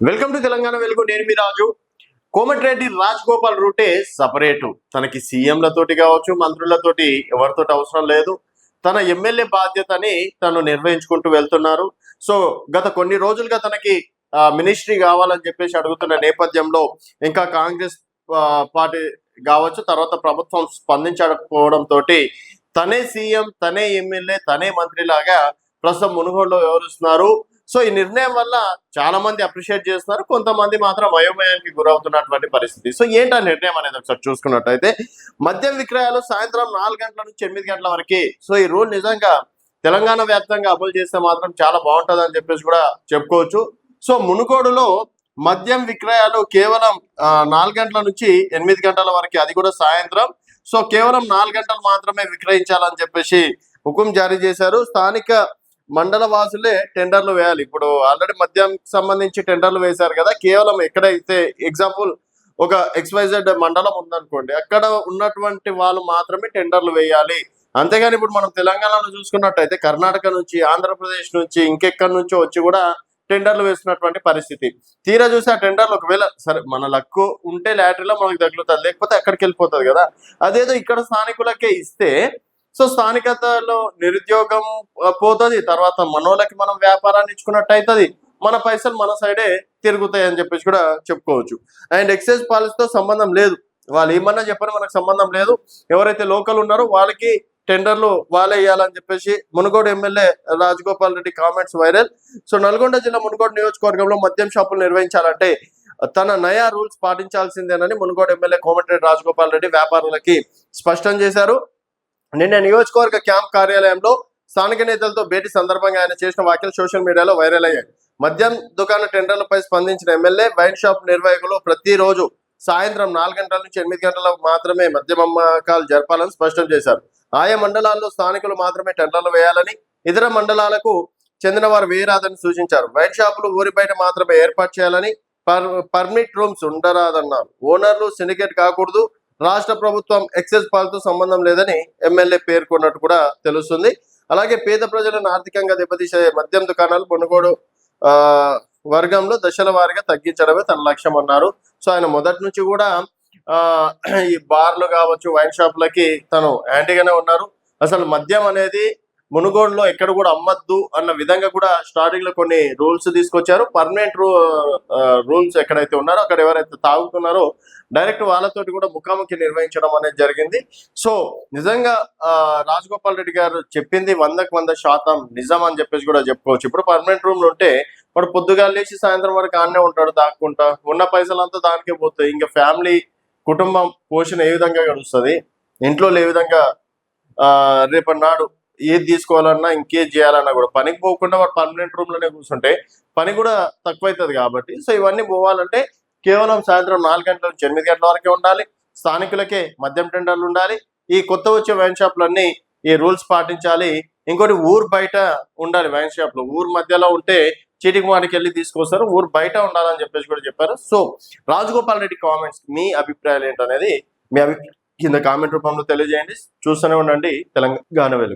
Welcome to Telangana వెలుగు. నేను మీ రాజు. కోమటిరెడ్డి రాజగోపాల్ రూటే సపరేటు. తనకి సీఎంలతోటి కావచ్చు, మంత్రులతోటి ఎవరితోటి అవసరం లేదు. తన ఎమ్మెల్యే బాధ్యతని తను నిర్వహించుకుంటూ వెళ్తున్నారు. సో గత కొన్ని రోజులుగా తనకి మినిస్ట్రీ కావాలని చెప్పేసి అడుగుతున్న నేపథ్యంలో ఇంకా కాంగ్రెస్ పార్టీ కావచ్చు, తర్వాత ప్రభుత్వం స్పందించకపోవడంతో తనే సీఎం, తనే ఎమ్మెల్యే, తనే మంత్రిలాగా ప్రస్తుతం మునుగోడులో వ్యవహరిస్తున్నారు. సో ఈ నిర్ణయం వల్ల చాలా మంది అప్రిషియేట్ చేస్తున్నారు, కొంతమంది మాత్రం అయోమయానికి గురవుతున్నటువంటి పరిస్థితి. సో ఏంటి ఆ నిర్ణయం అనేది ఒకసారి చూసుకున్నట్టయితే, మద్యం విక్రయాలు సాయంత్రం 4 గంటల నుంచి 8 గంటల వరకు. సో ఈ రూల్ నిజంగా తెలంగాణ వ్యాప్తంగా అమలు చేస్తే మాత్రం చాలా బాగుంటుంది అని చెప్పేసి కూడా చెప్పుకోవచ్చు. సో మునుగోడులో మద్యం విక్రయాలు కేవలం 4 గంటల నుంచి 8 గంటల వరకు, అది కూడా సాయంత్రం. సో కేవలం 4 గంటలు మాత్రమే విక్రయించాలని చెప్పేసి హుకుం జారీ చేశారు. స్థానిక మండల వాసులే టెండర్లు వేయాలి. ఇప్పుడు ఆల్రెడీ మద్యం సంబంధించి టెండర్లు వేశారు కదా, కేవలం ఎక్కడైతే ఎగ్జాంపుల్ ఒక XYZ మండలం ఉందనుకోండి, అక్కడ ఉన్నటువంటి వాళ్ళు మాత్రమే టెండర్లు వేయాలి. అంతేగాని ఇప్పుడు మనం తెలంగాణలో చూసుకున్నట్టయితే కర్ణాటక నుంచి, ఆంధ్రప్రదేశ్ నుంచి, ఇంకెక్కడి నుంచో వచ్చి కూడా టెండర్లు వేస్తున్నటువంటి పరిస్థితి. తీరా చూసి ఆ టెండర్లు ఒకవేళ సరే మన లక్కు ఉంటే లాటరీలో మనకు తగులుతుంది, లేకపోతే అక్కడికి వెళ్ళిపోతుంది కదా. అదేదో ఇక్కడ స్థానికులకే ఇస్తే సో స్థానికతలో నిరుద్యోగం పోతుంది, తర్వాత మనోళ్ళకి మనం వ్యాపారాన్ని ఇచ్చుకున్నట్టు అవుతుంది, మన పైసలు మన సైడే తిరుగుతాయి అని చెప్పేసి కూడా చెప్పుకోవచ్చు. అండ్ ఎక్సైజ్ పాలసీతో సంబంధం లేదు, వాళ్ళు ఏమన్నా చెప్పని మనకు సంబంధం లేదు. ఎవరైతే లోకల్ ఉన్నారో వాళ్ళకి టెండర్లు వాళ్ళే వేయాలని చెప్పేసి Munugode MLA Rajagopal Reddy comments viral. So Nalgonda జిల్లా మునుగోడు నియోజకవర్గంలో మద్యం షాపులు నిర్వహించాలంటే తన నయా రూల్స్ పాటించాల్సిందేనని మునుగోడు ఎమ్మెల్యే కోమటిరెడ్డి రాజగోపాల్ రెడ్డి వ్యాపారులకి స్పష్టం చేశారు. నిన్న నియోజకవర్గ క్యాంప్ కార్యాలయంలో స్థానిక నేతలతో భేటీ సందర్భంగా ఆయన చేసిన వ్యాఖ్యలు సోషల్ మీడియాలో వైరల్ అయ్యాయి. మద్యం దుకాణ టెండర్లపై స్పందించిన ఎమ్మెల్యే వైన్ షాప్ నిర్వాహకులు ప్రతిరోజు సాయంత్రం 4 గంటల నుంచి 8 గంటలకు మాత్రమే మద్యం అమ్మకాలు జరపాలని స్పష్టం చేశారు. ఆయా మండలాల్లో స్థానికులు మాత్రమే టెండర్లు వేయాలని, ఇతర మండలాలకు చెందిన వారు వేయరాదని సూచించారు. వైన్ షాపులు ఊరి బయట మాత్రమే ఏర్పాటు చేయాలని, పర్మిట్ రూమ్స్ ఉండరాదన్నారు. ఓనర్లు సిండికేట్ కాకూడదు, రాష్ట్ర ప్రభుత్వం ఎక్సైజ్ పాలతో సంబంధం లేదని ఎమ్మెల్యే పేర్కొన్నట్టు కూడా తెలుస్తుంది. అలాగే పేద ప్రజలను ఆర్థికంగా దెబ్బతీసే మద్యం దుకాణాలు మునుగోడు వర్గంలో దశల వారీగా తగ్గించడమే తన లక్ష్యం అన్నారు. సో ఆయన మొదటి నుంచి కూడా ఈ బార్లు కావచ్చు, వైన్ షాపులకి తను యాంటీగానే ఉన్నారు. అసలు మద్యం అనేది మునుగోడులో ఎక్కడ కూడా అమ్మద్దు అన్న విధంగా కూడా స్టార్టింగ్ లో కొన్ని రూల్స్ తీసుకొచ్చారు. పర్మనెంట్ రూల్స్ ఎక్కడైతే ఉన్నారో అక్కడ ఎవరైతే తాగుతున్నారో డైరెక్ట్ వాళ్ళతోటి కూడా ముఖాముఖి నిర్వహించడం అనేది జరిగింది. సో నిజంగా రాజగోపాల్ రెడ్డి గారు చెప్పింది 100% నిజం అని చెప్పేసి కూడా చెప్పుకోవచ్చు. ఇప్పుడు పర్మనెంట్ రూమ్లు ఉంటే వాడు పొద్దుగా లేచి సాయంత్రం వరకు ఆడనే ఉంటాడు దాక్కుంటా, ఉన్న పైసలంతా దానికే పోతాయి. ఇంకా ఫ్యామిలీ కుటుంబం పోషణ ఏ విధంగా గడుస్తుంది, ఇంట్లో ఏ విధంగా రేపటి నాడు ఏది తీసుకోవాలన్నా ఇంకేది చేయాలన్నా కూడా పనికి పోకుండా వాడు పర్మనెంట్ రూమ్ లోనే కూర్చుంటే పని కూడా తక్కువైతుంది. కాబట్టి సో ఇవన్నీ పోవాలంటే కేవలం సాయంత్రం 4 గంటల నుంచి 8 గంటల వరకే ఉండాలి. స్థానికులకే మద్యం టెండర్లు ఉండాలి. ఈ కొత్త వచ్చే వైన్ షాపులన్నీ ఈ రూల్స్ పాటించాలి. ఇంకోటి ఊరు బయట ఉండాలి వైన్ షాప్లు. ఊరు మధ్యలో ఉంటే చీటికి మాటికి వెళ్ళి తీసుకొస్తారు, ఊరు బయట ఉండాలని చెప్పేసి కూడా చెప్పారు. సో రాజగోపాల్ రెడ్డి కామెంట్స్ మీ అభిప్రాయాలు ఏంటనేది మీ కింద కామెంట్ రూపంలో తెలియజేయండి. చూస్తూనే ఉండండి తెలంగాణ వెలుగు.